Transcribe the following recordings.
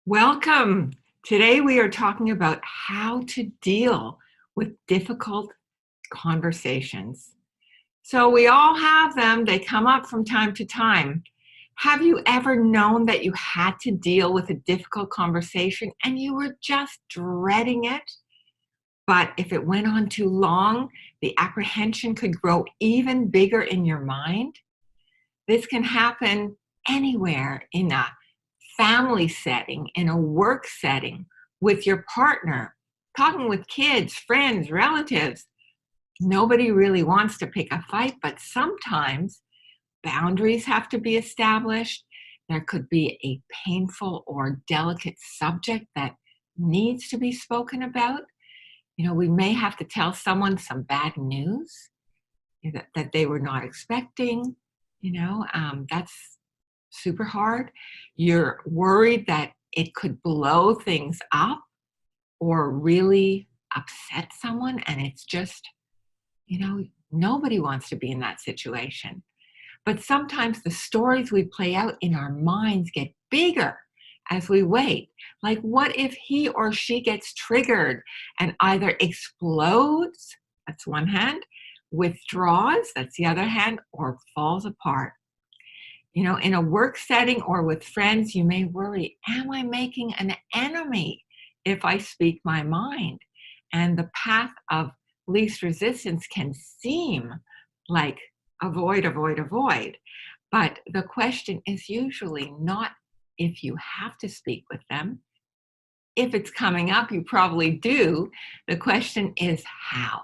Welcome. Today we are talking about how to deal with difficult conversations. So we all have them, they come up from time to time. Have you ever known that you had to deal with a difficult conversation and you were just dreading it? But if it went on too long, the apprehension could grow even bigger in your mind. This can happen anywhere in a family setting, in a work setting, with your partner, talking with kids, friends, relatives. Nobody really wants to pick a fight, but sometimes boundaries have to be established. There could be a painful or delicate subject that needs to be spoken about. We may have to tell someone some bad news that they were not expecting. That's super hard. You're worried that it could blow things up or really upset someone. And it's just, nobody wants to be in that situation. But sometimes the stories we play out in our minds get bigger as we wait. Like, what if he or she gets triggered and either explodes, that's one hand, withdraws, that's the other hand, or falls apart? In a work setting or with friends, you may worry, am I making an enemy if I speak my mind? And the path of least resistance can seem like avoid, avoid, avoid. But the question is usually not if you have to speak with them. If it's coming up, you probably do. The question is how.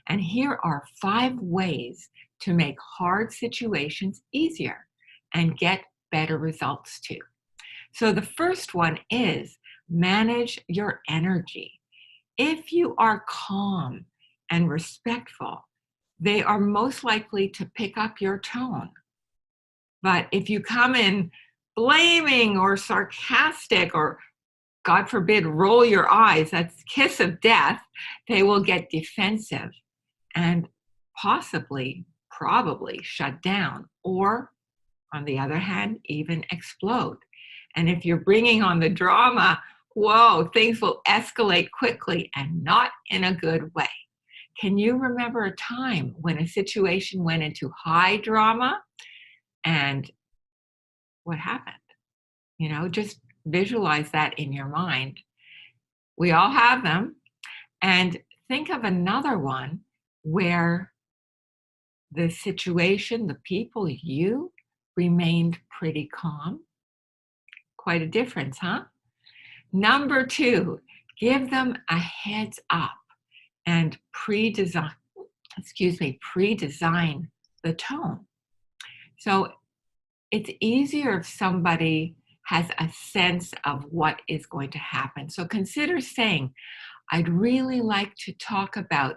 And here are 5 ways to make hard situations easier and get better results too. So the first one is manage your energy. If you are calm and respectful, they are most likely to pick up your tone. But if you come in blaming or sarcastic or, God forbid, roll your eyes, that's kiss of death, they will get defensive and probably shut down, or on the other hand, even explode. And if you're bringing on the drama, whoa, things will escalate quickly and not in a good way. Can you remember a time when a situation went into high drama and what happened? Just visualize that in your mind. We all have them. And think of another one where the situation, the people, you remained pretty calm. Quite a difference, huh? Number 2, give them a heads up and pre-design the tone. So it's easier if somebody has a sense of what is going to happen. So consider saying, I'd really like to talk about ...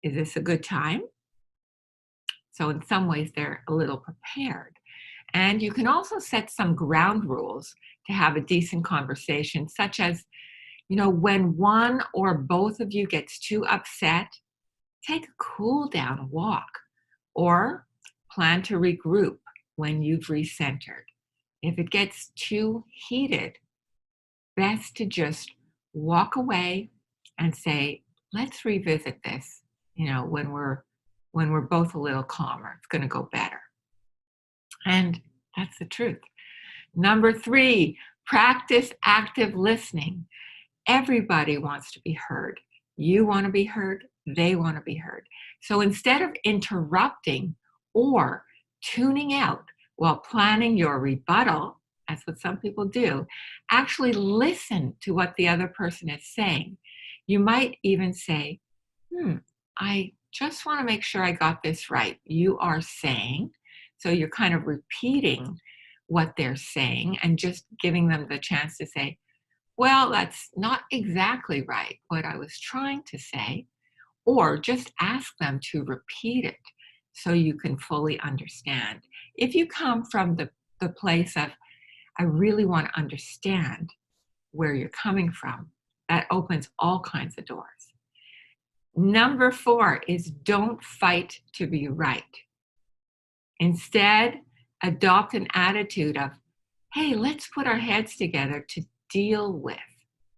Is this a good time? So in some ways, they're a little prepared. And you can also set some ground rules to have a decent conversation, such as, when one or both of you gets too upset, take a cool down walk or plan to regroup when you've recentered. If it gets too heated, best to just walk away and say, let's revisit this, when we're both a little calmer. It's going to go better. And that's the truth. Number 3, practice active listening. Everybody wants to be heard. You want to be heard. They want to be heard. So instead of interrupting or tuning out while planning your rebuttal, that's what some people do, actually listen to what the other person is saying. You might even say, I just want to make sure I got this right. You are saying, so you're kind of repeating what they're saying and just giving them the chance to say, well, that's not exactly right, what I was trying to say, or just ask them to repeat it so you can fully understand. If you come from the place of, I really want to understand where you're coming from, that opens all kinds of doors. Number 4 is don't fight to be right. Instead, adopt an attitude of, hey, let's put our heads together to deal with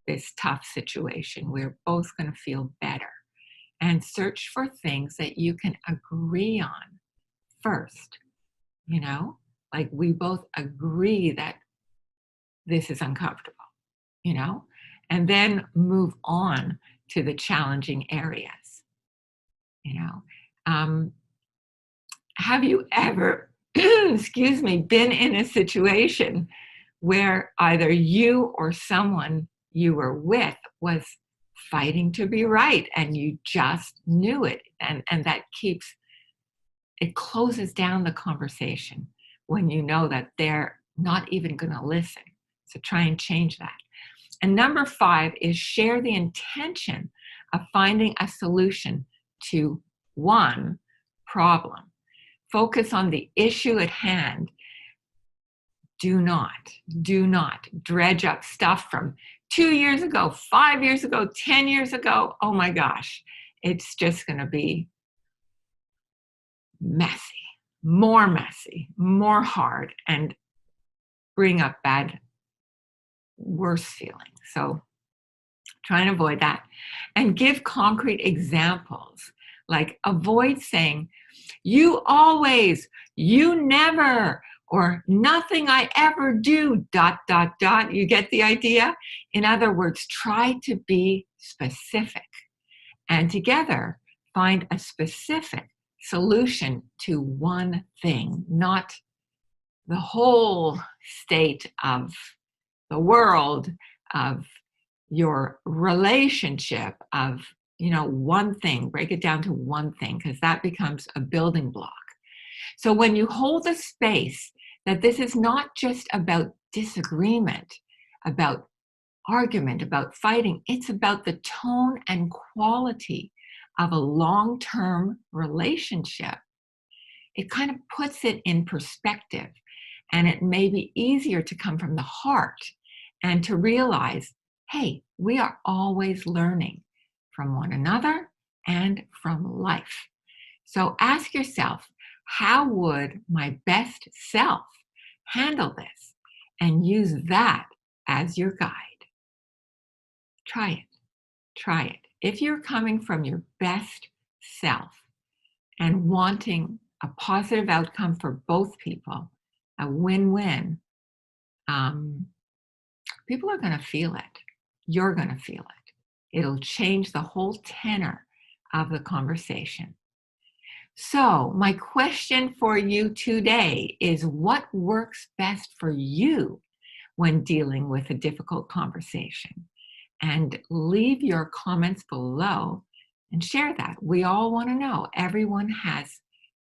this tough situation. We're both going to feel better. And search for things that you can agree on first, like we both agree that this is uncomfortable, you know, and then move on to the challenging areas, you know. Have you ever, excuse me, been in a situation where either you or someone you were with was fighting to be right and you just knew it, and that it closes down the conversation when you know that they're not even going to listen? So try and change that. And number 5 is share the intention of finding a solution to one problem. Focus on the issue at hand. Do not dredge up stuff from 2 years ago, 5 years ago, 10 years ago. Oh my gosh, it's just going to be messy, more hard, and bring up worse feelings. So try and avoid that. And give concrete examples. Like avoid saying, you always, you never, or nothing I ever do, ... You get the idea? In other words, try to be specific. And together, find a specific solution to one thing, not the whole state of the world, of your relationship, of one thing. Break it down to one thing, because that becomes a building block. So when you hold the space that this is not just about disagreement, about argument, about fighting, it's about the tone and quality of a long-term relationship, it kind of puts it in perspective, and it may be easier to come from the heart and to realize, hey, we are always learning from one another and from life. So ask yourself, how would my best self handle this? And use that as your guide. Try it. If you're coming from your best self and wanting a positive outcome for both people, a win-win, people are going to feel it. You're going to feel it. It'll change the whole tenor of the conversation. So my question for you today is, what works best for you when dealing with a difficult conversation? And leave your comments below and share that. We all want to know. Everyone has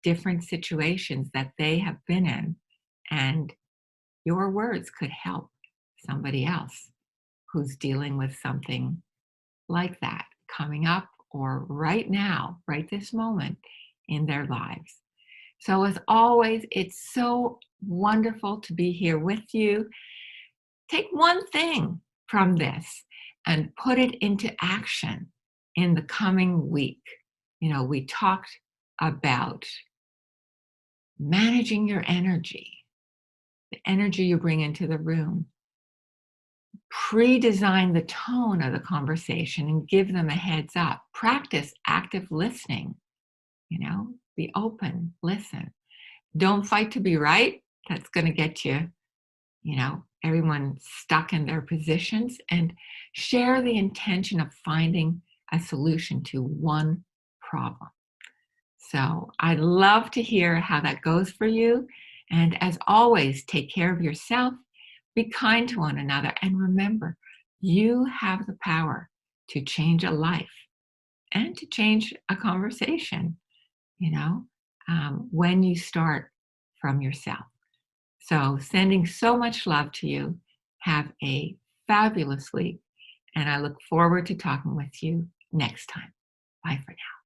different situations that they have been in, and your words could help somebody else who's dealing with something like that coming up, or right now, right this moment in their lives. So as always, it's so wonderful to be here with you. Take one thing from this and put it into action in the coming week. We talked about managing your energy, the energy you bring into the room. Pre-design the tone of the conversation and give them a heads up. Practice active listening. Be open, listen. Don't fight to be right. That's going to get you, everyone stuck in their positions. And share the intention of finding a solution to one problem. So I'd love to hear how that goes for you. And as always, take care of yourself, be kind to one another, and remember, you have the power to change a life and to change a conversation, when you start from yourself. So sending so much love to you. Have a fabulous week, and I look forward to talking with you next time. Bye for now.